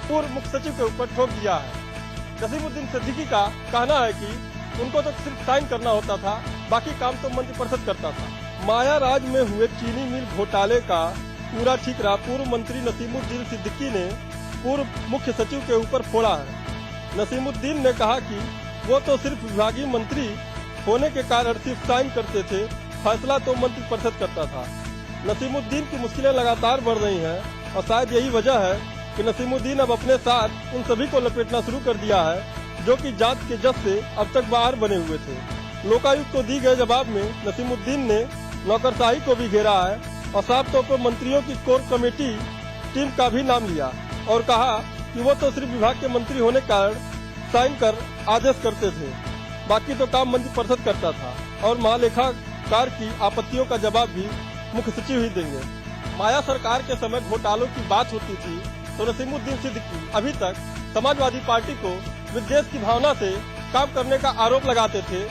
पूर्व मुख्य सचिव के ऊपर ठोक दिया है। नसीमुद्दीन सिद्दीकी का कहना है कि उनको तो सिर्फ साइन करना होता था, बाकी काम तो मंत्रिपरिषद करता था। माया राज में हुए चीनी मिल घोटाले का पूरा ठीकरा पूर्व मंत्री नसीमुद्दीन सिद्दीकी ने पूर्व मुख्य सचिव के ऊपर फोड़ा है। नसीमुद्दीन ने कहा कि वो तो सिर्फ विभागीय मंत्री होने के कारण सिर्फ साइन करते थे, फैसला तो मंत्रिपरिषद करता था। नसीमुद्दीन की मुश्किलें लगातार बढ़ रही हैं और शायद यही वजह है कि नसीमुद्दीन अब अपने साथ उन सभी को लपेटना शुरू कर दिया है जो कि जात के जस से अब तक बाहर बने हुए थे। लोकायुक्त को दी गए जवाब में नसीमुद्दीन ने नौकरशाही को भी घेरा है और साफ तौर पर मंत्रियों की कोर कमेटी टीम का भी नाम लिया और कहा कि वो तो सिर्फ विभाग के मंत्री होने के कारण साइन कर आदेश करते थे, बाकी तो काम मंत्रिपरिषद करता था और महालेखाकार की आपत्तियों का जवाब भी मुख्य सचिव ही देंगे। माया सरकार के समय घोटालों की बात होती थी तो नसीमुद्दीन सिद्दीकी अभी तक समाजवादी पार्टी को विद्वेष की भावना से काम करने का आरोप लगाते थे,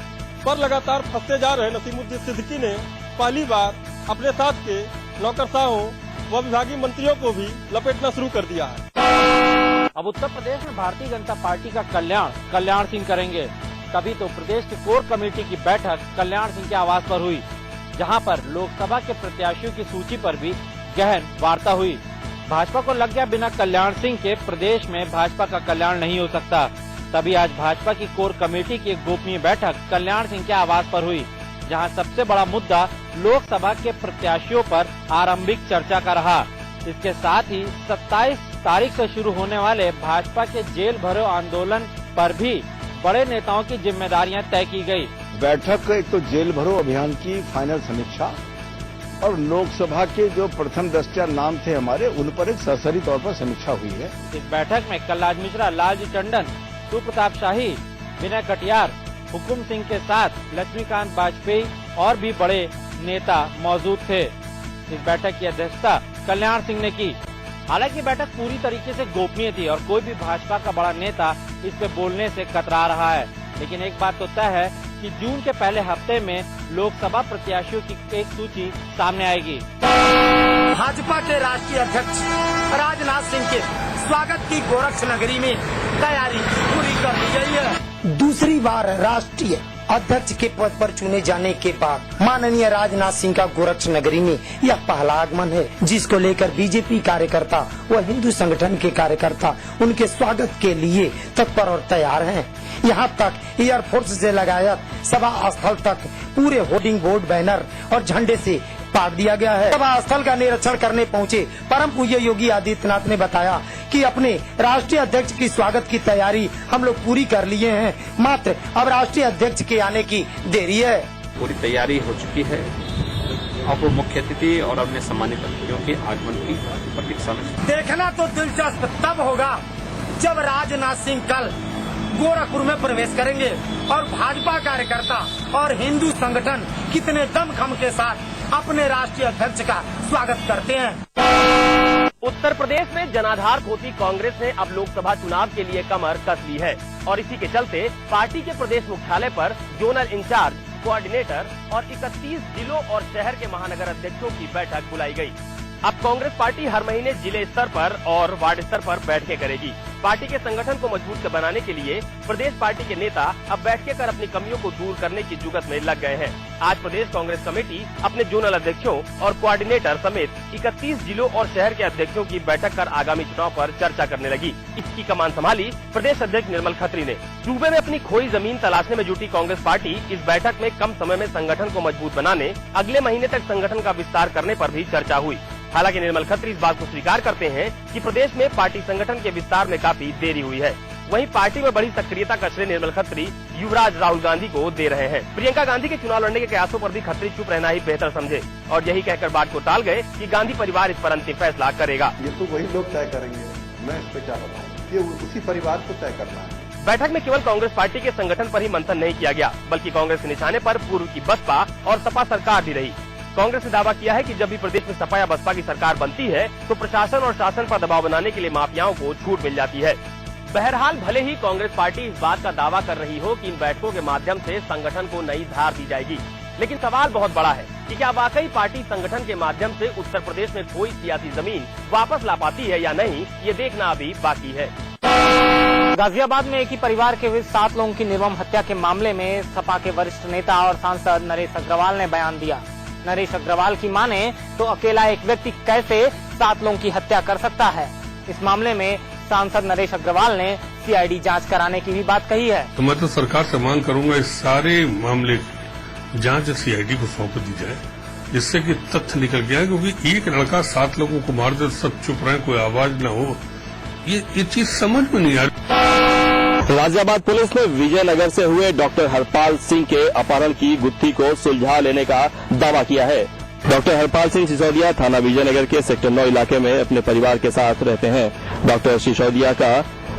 पर लगातार फंसते जा रहे नसीमुद्दीन सिद्दीकी ने पहली बार अपने साथ के नौकरशाहों व विभागीय मंत्रियों को भी लपेटना शुरू कर दिया है। अब उत्तर प्रदेश में भारतीय जनता पार्टी का कल्याण सिंह करेंगे। तभी तो प्रदेश की कोर कमेटी की बैठक कल्याण सिंह के आवास पर हुई, जहां पर लोकसभा के प्रत्याशियों की सूची पर भी गहन वार्ता हुई। भाजपा को लग गया बिना कल्याण सिंह के प्रदेश में भाजपा का कल्याण नहीं हो सकता। तभी आज भाजपा की कोर कमेटी की एक गोपनीय बैठक कल्याण सिंह के आवास पर हुई, जहां सबसे बड़ा मुद्दा लोकसभा के प्रत्याशियों पर आरंभिक चर्चा का रहा। इसके साथ ही 27 तारीख से शुरू होने वाले भाजपा के जेल भरो आंदोलन पर भी बड़े नेताओं की जिम्मेदारियां तय की गई। बैठक एक तो जेल भरो अभियान की फाइनल समीक्षा और लोकसभा के जो प्रथम 10 नाम थे हमारे, उन पर एक सरसरी तौर पर समीक्षा हुई है। इस बैठक में कलराज मिश्रा, लालजी टंडन, सुप्रताप शाही, विनय कटियार, हुकुम सिंह के साथ लक्ष्मीकांत वाजपेयी और भी बड़े नेता मौजूद थे। इस बैठक की अध्यक्षता कल्याण सिंह ने की। हालांकि बैठक पूरी तरीके से गोपनीय थी और कोई भी भाजपा का बड़ा नेता इस पे बोलने से कतरा रहा है। लेकिन एक बात तो तय है कि जून के पहले हफ्ते में लोकसभा प्रत्याशियों की एक सूची सामने आएगी। भाजपा के राष्ट्रीय अध्यक्ष राजनाथ सिंह के स्वागत की गोरक्ष नगरी में तैयारी पूरी कर ली गई है। दूसरी बार राष्ट्रीय अध्यक्ष के पद पर चुने जाने के बाद माननीय राजनाथ सिंह का गोरक्ष नगरी में यह पहला आगमन है, जिसको लेकर बीजेपी कार्यकर्ता व हिंदू संगठन के कार्यकर्ता उनके स्वागत के लिए तत्पर और तैयार हैं। यहाँ तक एयरफोर्स से लगाकर सभा स्थल तक पूरे होर्डिंग बोर्ड, बैनर और झंडे से पाट दिया गया है। सभा स्थल का निरीक्षण करने पहुँचे परम पूज्य योगी आदित्यनाथ ने बताया कि अपने राष्ट्रीय अध्यक्ष की स्वागत की तैयारी हम लोग पूरी कर लिए हैं, मात्र अब राष्ट्रीय अध्यक्ष के आने की देरी है। पूरी तैयारी हो चुकी है। अब मुख्य अतिथि और अन्य सम्मानित अतिथियों के आगमन की प्रतीक्षा में। देखना तो दिलचस्प तब होगा जब राजनाथ सिंह कल गोरखपुर में प्रवेश करेंगे और भाजपा कार्यकर्ता और हिंदू संगठन कितने दमखम के साथ अपने राष्ट्रीय अध्यक्ष का स्वागत करते हैं। उत्तर प्रदेश में जनाधार खोती कांग्रेस ने अब लोकसभा चुनाव के लिए कमर कस ली है और इसी के चलते पार्टी के प्रदेश मुख्यालय पर जोनल इंचार्ज, कोऑर्डिनेटर और 31 जिलों और शहर के महानगर अध्यक्षों की बैठक बुलाई गई। अब कांग्रेस पार्टी हर महीने जिले स्तर पर और वार्ड स्तर पर बैठकें करेगी। पार्टी के संगठन को मजबूत बनाने के लिए प्रदेश पार्टी के नेता अब बैठकें कर अपनी कमियों को दूर करने की जुगत में लग गए हैं। आज प्रदेश कांग्रेस कमेटी अपने जोनल अध्यक्षों और कोऑर्डिनेटर समेत 31 जिलों और शहर के अध्यक्षों की बैठक कर आगामी चुनाव पर चर्चा करने लगी। इसकी कमान संभाली प्रदेश अध्यक्ष निर्मल खत्री ने। सूबे में अपनी खोई जमीन तलाशने में जुटी कांग्रेस पार्टी इस बैठक में कम समय में संगठन को मजबूत बनाने, अगले महीने तक संगठन का विस्तार करने पर भी चर्चा हुई। हालांकि निर्मल खत्री इस बात को स्वीकार करते हैं कि प्रदेश में पार्टी संगठन के विस्तार में काफी देरी हुई है। वहीं पार्टी में बड़ी सक्रियता का श्रेय निर्मल खत्री युवराज राहुल गांधी को दे रहे हैं। प्रियंका गांधी के चुनाव लड़ने के प्रयासों पर भी खत्री चुप रहना ही बेहतर समझे और यही कहकर बात को टाल गए कि गांधी परिवार इस पर अंतिम फैसला करेगा। ये तो वही लोग तय करेंगे, मैं इस पे क्या बताऊं, ये उसी परिवार को तय करना है। बैठक में केवल कांग्रेस पार्टी के संगठन पर ही मंथन नहीं किया गया, बल्कि कांग्रेस के निशाने पर पूर्व की बसपा और सपा सरकार भी रही। कांग्रेस ने दावा किया है कि जब भी प्रदेश में सपा या बसपा की सरकार बनती है तो प्रशासन और शासन पर दबाव बनाने के लिए माफियाओं को छूट मिल जाती है। बहरहाल भले ही कांग्रेस पार्टी इस बात का दावा कर रही हो कि इन बैठकों के माध्यम से संगठन को नई धार दी जाएगी, लेकिन सवाल बहुत बड़ा है। कि क्या वाकई पार्टी संगठन के माध्यम से उत्तर प्रदेश में कोई सियासी जमीन वापस ला पाती है या नहीं, ये देखना अभी बाकी है। गाजियाबाद में एक ही परिवार के हुए 7 लोगों की निर्मम हत्या के मामले में सपा के वरिष्ठ नेता और सांसद नरेश अग्रवाल ने बयान दिया। नरेश अग्रवाल की माने तो अकेला एक व्यक्ति कैसे 7 लोगों की हत्या कर सकता है। इस मामले में सांसद नरेश अग्रवाल ने सीआईडी जांच कराने की भी बात कही है। तो मैं तो सरकार से मांग करूंगा इस सारे मामले की जांच सीआईडी को सौंप दी जाए, जिससे कि तथ्य निकल गया, क्योंकि एक लड़का 7 लोगों को मार दे, सब चुप रहे, कोई आवाज न हो, ये चीज समझ में नहीं आ रही। गाजियाबाद पुलिस ने विजयनगर से हुए डॉक्टर हरपाल सिंह के अपहरण की गुत्थी को सुलझा लेने का दावा किया है। डॉक्टर हरपाल सिंह सिसोदिया थाना विजयनगर के सेक्टर 9 इलाके में अपने परिवार के साथ रहते हैं। डॉक्टर सिसोदिया का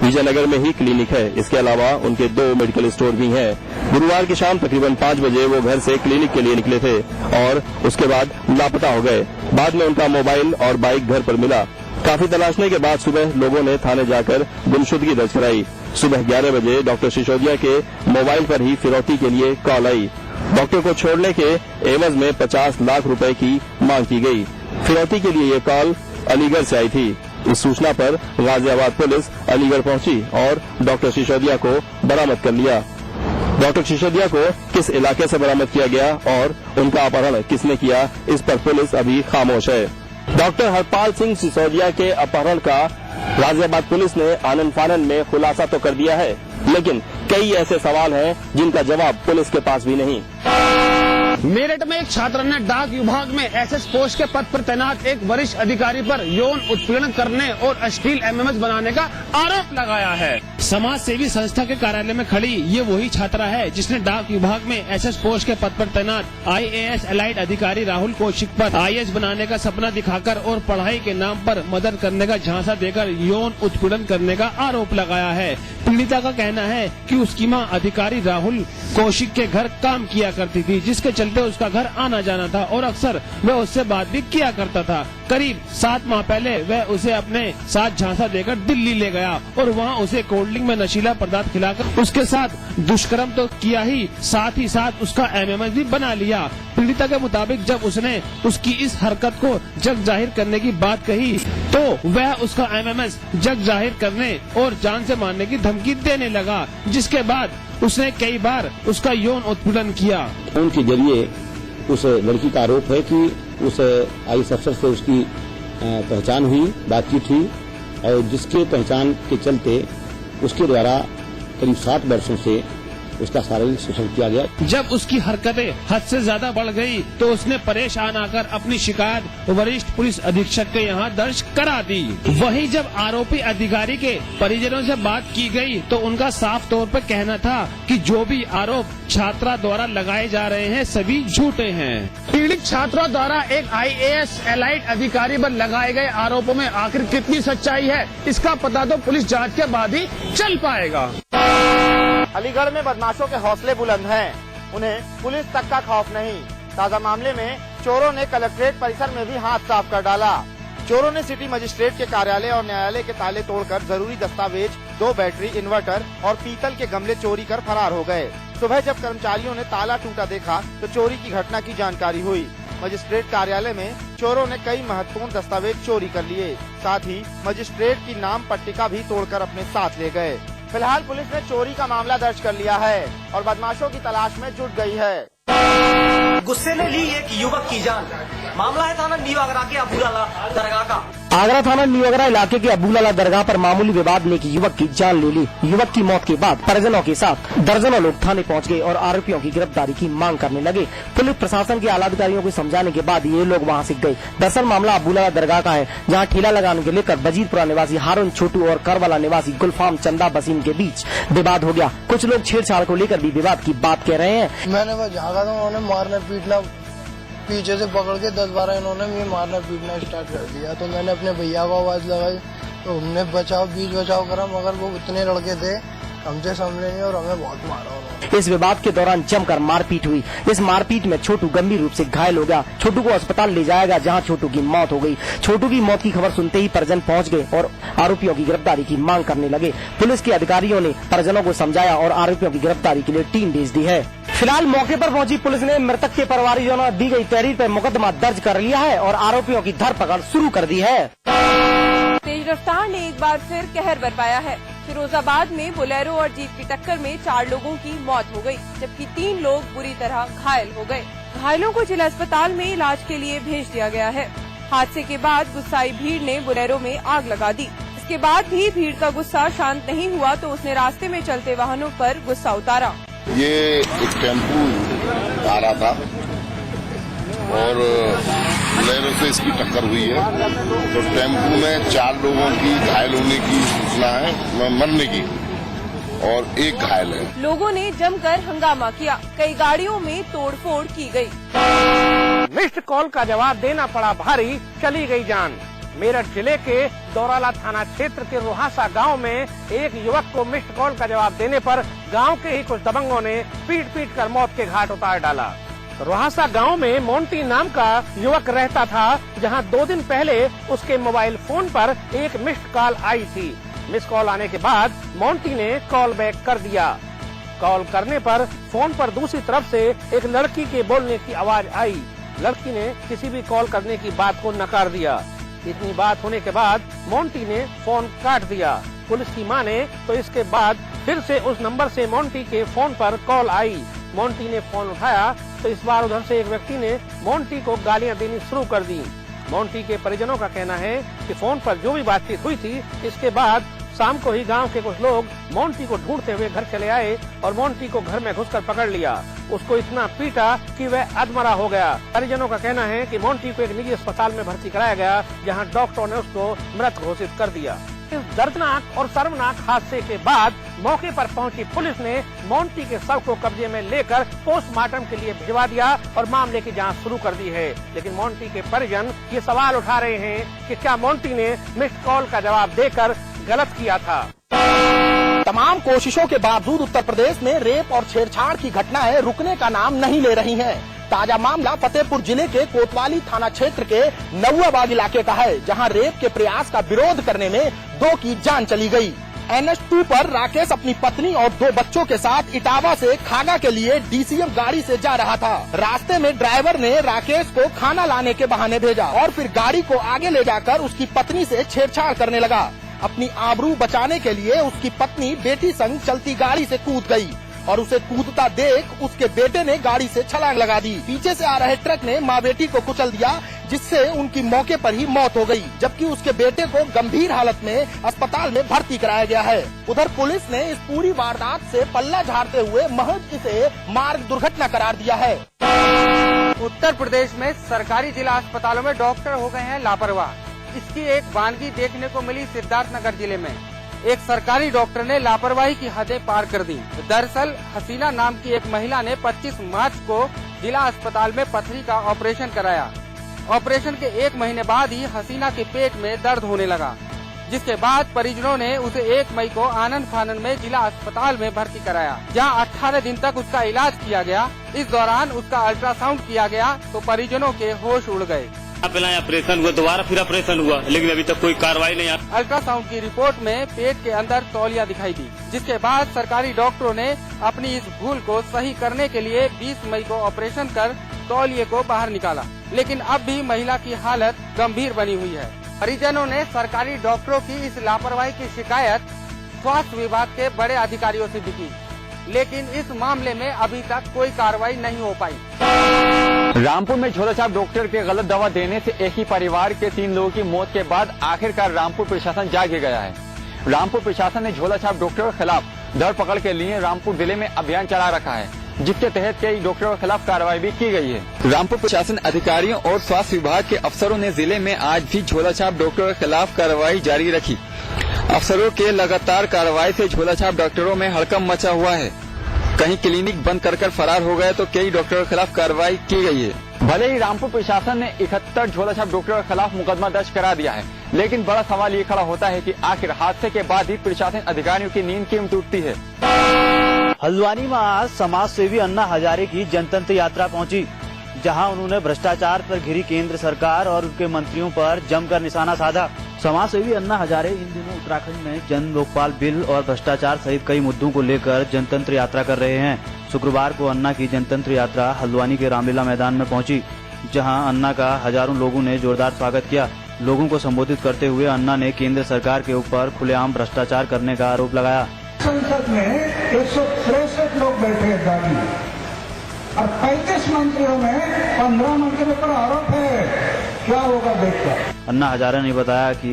विजयनगर में ही क्लिनिक है। इसके अलावा उनके 2 मेडिकल स्टोर भी हैं। गुरुवार की शाम तकरीबन 5 बजे वो घर से क्लिनिक के लिए निकले थे और उसके बाद लापता हो गए। बाद में उनका मोबाइल और बाइक घर पर मिला। काफी तलाशने के बाद सुबह लोगों ने थाने जाकर गुमशुदगी दर्ज कराई। सुबह 11 बजे डॉक्टर सिसोदिया के मोबाइल पर ही फिरौती के लिए कॉल आई। डॉक्टर को छोड़ने के एवज में 50 लाख रुपए की मांग की गई। फिरौती के लिए ये कॉल अलीगढ़ से आई थी। इस सूचना पर गाजियाबाद पुलिस अलीगढ़ पहुंची और डॉक्टर सिसोदिया को बरामद कर लिया। डॉक्टर सिसोदिया को किस इलाके से बरामद किया गया और उनका अपहरण किसने किया, इस पर पुलिस अभी खामोश है। डॉक्टर हरपाल सिंह सिसोदिया के अपहरण का गाजियाबाद पुलिस ने आनन फानन में खुलासा तो कर दिया है, लेकिन कई ऐसे सवाल हैं जिनका जवाब पुलिस के पास भी नहीं। मेरठ में एक छात्र ने डाक विभाग में एसएस पोस्ट के पद पर तैनात एक वरिष्ठ अधिकारी पर यौन उत्पीड़न करने और अश्लील एमएमएस बनाने का आरोप लगाया है। समाज सेवी संस्था के कार्यालय में खड़ी ये वही छात्रा है जिसने डाक विभाग में एसएस पोस्ट के पद पर तैनात आईएएस एलाइड अधिकारी राहुल कौशिक पर आईएएस बनाने का सपना दिखाकर और पढ़ाई के नाम पर मदद करने का झांसा देकर यौन उत्पीड़न करने का आरोप लगाया है। पीड़िता का कहना है कि उसकी मां अधिकारी राहुल कौशिक के घर काम किया करती थी, जिसके चलते उसका घर आना जाना था और अक्सर वह उससे बात भी किया करता था। करीब 7 माह पहले वह उसे अपने साथ झांसा देकर दिल्ली ले गया और वहां उसे कोल्ड ड्रिंक में नशीला पदार्थ खिलाकर उसके साथ दुष्कर्म तो किया ही साथ उसका एमएमएस भी बना लिया। पीड़िता के मुताबिक जब उसने उसकी इस हरकत को जग जाहिर करने की बात कही तो वह उसका एमएमएस जग जाहिर करने और जान से मारने की धमकी देने लगा, जिसके बाद उसने कई बार उसका यौन उत्पीड़न किया। फोन के जरिए उस लड़की का आरोप है कि उस आईएएस अफसर से उसकी पहचान हुई, बातचीत हुई और जिसके पहचान के चलते उसके द्वारा करीब 60 वर्षों से उसका शारीरिक शोषण किया गया। जब उसकी हरकतें हद से ज्यादा बढ़ गई तो उसने परेशान आकर अपनी शिकायत वरिष्ठ पुलिस अधीक्षक के यहाँ दर्ज करा दी। वहीं जब आरोपी अधिकारी के परिजनों से बात की गई तो उनका साफ तौर पर कहना था कि जो भी आरोप छात्रा द्वारा लगाए जा रहे हैं सभी झूठे हैं। पीड़ित छात्रा द्वारा एक आईएएस एलाइड अधिकारी पर लगाए गए आरोपों में आखिर कितनी सच्चाई है, इसका पता तो पुलिस जांच के बाद ही चल पाएगा। अलीगढ़ में बदमाशों के हौसले बुलंद हैं, उन्हें पुलिस तक का खौफ नहीं। ताजा मामले में चोरों ने कलेक्ट्रेट परिसर में भी हाथ साफ कर डाला। चोरों ने सिटी मजिस्ट्रेट के कार्यालय और न्यायालय के ताले तोड़कर जरूरी दस्तावेज, 2 बैटरी, इन्वर्टर और पीतल के गमले चोरी कर फरार हो गए। सुबह जब कर्मचारियों ने ताला टूटा देखा तो चोरी की घटना की जानकारी हुई। मजिस्ट्रेट कार्यालय में चोरों ने कई महत्वपूर्ण दस्तावेज चोरी कर लिए, साथ ही मजिस्ट्रेट की नाम पट्टिका भी तोड़कर अपने साथ ले गए। फिलहाल पुलिस ने चोरी का मामला दर्ज कर लिया है और बदमाशों की तलाश में जुट गई है। गुस्से ने ली एक युवक की जान। मामला है थाना न्यू आगरा के अबूलाला दरगाह का। आगरा थाना न्यू आगरा इलाके के अबूलाला दरगाह पर मामूली विवाद ने एक युवक की जान ले ली। युवक की मौत के बाद परिजनों के साथ दर्जनों लोग थाने पहुंच गए और आरोपियों की गिरफ्तारी की मांग करने लगे। पुलिस प्रशासन के आला अधिकारियों को समझाने के बाद ये लोग वहां से गए। दरअसल मामला अबूलाला दरगाह का है, जहाँ ठेला लगाने के लेकर वजीरपुरा निवासी हारून छोटू और करवाला निवासी गुलफाम चंदा बसीम के बीच विवाद हो गया। कुछ लोग छेड़छाड़ को लेकर भी विवाद की बात कह रहे हैं। मैंने वो झागा था, उन्होंने मारना पीटना पीछे से पकड़ के 10-12 इन्होंने मुझे मारना पीटना स्टार्ट कर दिया। तो मैंने अपने भैया को आवाज लगाई तो हमने बीच बचाव करा, मगर वो उतने लड़के थे हमसे समझे नहीं और हमें बहुत मारा उन्होंने। इस विवाद के दौरान जमकर मारपीट हुई। इस मारपीट में छोटू गंभीर रूप से घायल हो गया। छोटू को अस्पताल ले जाया गया, जहां छोटू की मौत हो गई। छोटू की मौत की खबर सुनते ही परिजन पहुंच गए और आरोपियों की गिरफ्तारी की मांग करने लगे। पुलिस के अधिकारियों ने परिजनों को समझाया और आरोपियों की गिरफ्तारी के लिए टीम भेज दी है। फिलहाल मौके पर पहुंची पुलिस ने मृतक के परिवारियों ने दी गई तहरीर पर मुकदमा दर्ज कर लिया है और आरोपियों की धरपकड़ शुरू कर दी है। तेज रफ्तार ने एक बार फिर कहर बरपाया है। फिरोजाबाद में बोलेरो और जीप की टक्कर में 4 लोगों की मौत हो गई, जबकि 3 लोग बुरी तरह घायल हो गए। घायलों को जिला अस्पताल में इलाज के लिए भेज दिया गया है। हादसे के बाद गुस्साई भीड़ ने बोलेरो में आग लगा दी। इसके बाद भी भीड़ का गुस्सा शांत नहीं हुआ तो उसने रास्ते में चलते वाहनों पर गुस्सा उतारा। ये एक टेम्पू आ रहा था और बोलेरो से इसकी टक्कर हुई है, तो टेम्पू में 4 लोगों की घायल होने की सूचना है, मरने की, और 1 घायल है। लोगों ने जमकर हंगामा किया, कई गाड़ियों में तोड़फोड़ की गई। मिस्ड कॉल का जवाब देना पड़ा भारी, चली गई जान। मेरठ जिले के दौराला थाना क्षेत्र के रोहासा गांव में एक युवक को मिस्ड कॉल का जवाब देने पर गांव के ही कुछ दबंगों ने पीट कर मौत के घाट उतार डाला। रोहासा गांव में मोंटी नाम का युवक रहता था, जहां 2 दिन पहले उसके मोबाइल फोन पर एक मिस्ड कॉल आई थी। मिस कॉल आने के बाद मोंटी ने कॉल बैक कर दिया। कॉल करने पर फोन पर दूसरी तरफ से एक लड़की के बोलने की आवाज आई। लड़की ने किसी भी कॉल करने की बात को नकार दिया। इतनी बात होने के बाद मोंटी ने फोन काट दिया। पुलिस की माने तो इसके बाद फिर से उस नंबर से मोंटी के फोन पर कॉल आई। मोंटी ने फोन उठाया तो इस बार उधर से एक व्यक्ति ने मोंटी को गालियां देनी शुरू कर दी। मोंटी के परिजनों का कहना है कि फोन पर जो भी बातचीत हुई थी, इसके बाद शाम को ही गांव के कुछ लोग मोंटी को ढूंढते हुए घर चले आए और मोंटी को घर में घुसकर पकड़ लिया। उसको इतना पीटा कि वह अधमरा हो गया। परिजनों का कहना है कि मोंटी को एक निजी अस्पताल में भर्ती कराया गया, जहां डॉक्टरों ने उसको मृत घोषित कर दिया। इस दर्दनाक और शर्मनाक हादसे के बाद मौके पर पहुंची पुलिस ने मोंटी के शव को कब्जे में लेकर पोस्टमार्टम के लिए भिजवा दिया और मामले की जांच शुरू कर दी है। लेकिन मोंटी के परिजन ये सवाल उठा रहे हैं कि क्या मोंटी ने मिस्ड कॉल का जवाब देकर गलत किया था। तमाम कोशिशों के बावजूद उत्तर प्रदेश में रेप और छेड़छाड़ की घटनाएं रुकने का नाम नहीं ले रही हैं। ताजा मामला फतेहपुर जिले के कोतवाली थाना क्षेत्र के नौआबाग इलाके का है, जहां रेप के प्रयास का विरोध करने में 2 की जान चली गई। NH2 पर राकेश अपनी पत्नी और 2 बच्चों के साथ इटावा से खागा के लिए DCM गाड़ी से जा रहा था। रास्ते में ड्राइवर ने राकेश को खाना लाने के बहाने भेजा और फिर गाड़ी को आगे ले जाकर उसकी पत्नी से छेड़छाड़ करने लगा। अपनी आबरू बचाने के लिए उसकी पत्नी बेटी संग चलती गाड़ी से कूद गई और उसे कूदता देख उसके बेटे ने गाड़ी से छलांग लगा दी। पीछे से आ रहे ट्रक ने माँ बेटी को कुचल दिया, जिससे उनकी मौके पर ही मौत हो गई, जबकि उसके बेटे को गंभीर हालत में अस्पताल में भर्ती कराया गया है। उधर पुलिस ने इस पूरी वारदात से पल्ला झाड़ते हुए महज इसे मार्ग दुर्घटना करार दिया है। उत्तर प्रदेश में सरकारी जिला अस्पतालों में डॉक्टर हो गए हैं लापरवाह। इसकी एक वानगी देखने को मिली सिद्धार्थनगर जिले में। एक सरकारी डॉक्टर ने लापरवाही की हदें पार कर दी। दरअसल हसीना नाम की एक महिला ने 25 मार्च को जिला अस्पताल में पथरी का ऑपरेशन कराया। ऑपरेशन के 1 महीने बाद ही हसीना के पेट में दर्द होने लगा, जिसके बाद परिजनों ने उसे 1 मई को आनंद फानन में जिला अस्पताल में भर्ती कराया, जहां 18 दिन तक उसका इलाज किया गया। इस दौरान उसका अल्ट्रासाउंड किया गया तो परिजनों के होश उड़ गए। पहला ऑपरेशन हुआ, दोबारा फिर ऑपरेशन हुआ, लेकिन अभी तक कोई कार्रवाई नहीं आई। अल्ट्रासाउंड की रिपोर्ट में पेट के अंदर तौलिया दिखाई दी, जिसके बाद सरकारी डॉक्टरों ने अपनी इस भूल को सही करने के लिए 20 मई को ऑपरेशन कर तौलिए को बाहर निकाला, लेकिन अब भी महिला की हालत गंभीर बनी हुई है। परिजनों ने सरकारी डॉक्टरों की इस लापरवाही की शिकायत स्वास्थ्य विभाग के बड़े अधिकारियों से भी की, लेकिन इस मामले में अभी तक कोई कार्रवाई नहीं हो पाई। रामपुर में झोलाछाप डॉक्टर के गलत दवा देने से एक ही परिवार के 3 लोगों की मौत के बाद आखिरकार रामपुर प्रशासन जाग गया है। रामपुर प्रशासन ने झोलाछाप डॉक्टरों के खिलाफ धरपकड़ के लिए रामपुर जिले में अभियान चला रखा है, जिसके तहत कई डॉक्टरों के खिलाफ कार्रवाई भी की गई है। रामपुर प्रशासन अधिकारियों और स्वास्थ्य विभाग के अफसरों ने जिले में आज भी झोलाछाप डॉक्टरों के खिलाफ कार्रवाई जारी रखी। अफसरों के लगातार कार्रवाई से झोलाछाप डॉक्टरों में हड़कंप मचा हुआ है। कहीं क्लिनिक बंद कर फरार हो गए तो कई डॉक्टरों के खिलाफ कार्रवाई की गई है। भले ही रामपुर प्रशासन ने 71 झोलाछाप डॉक्टरों के खिलाफ मुकदमा दर्ज करा दिया है, लेकिन बड़ा सवाल ये खड़ा होता है कि आखिर हादसे के बाद ही प्रशासन अधिकारियों की नींद क्यों टूटती है। हल्द्वानी में आज समाज सेवी अन्ना हजारे की जनतंत्र यात्रा पहुंची, जहां उन्होंने भ्रष्टाचार पर घिरी केंद्र सरकार और उनके मंत्रियों पर जमकर निशाना साधा। समाजसेवी अन्ना हजारे इन दिनों उत्तराखंड में जन लोकपाल बिल और भ्रष्टाचार सहित कई मुद्दों को लेकर जनतंत्र यात्रा कर रहे हैं। शुक्रवार को अन्ना की जनतंत्र यात्रा हल्द्वानी के रामलीला मैदान में पहुंची, जहां अन्ना का हजारों लोगों ने जोरदार स्वागत किया। लोगों को संबोधित करते हुए अन्ना ने केंद्र सरकार के ऊपर खुलेआम भ्रष्टाचार करने का आरोप लगाया। संसद में 163 लोग बैठे हैं दागी और 35 मंत्रियों में 15 मंत्रियों पर आरोप है। क्या होगा देखकर। अन्ना हजारे ने बताया कि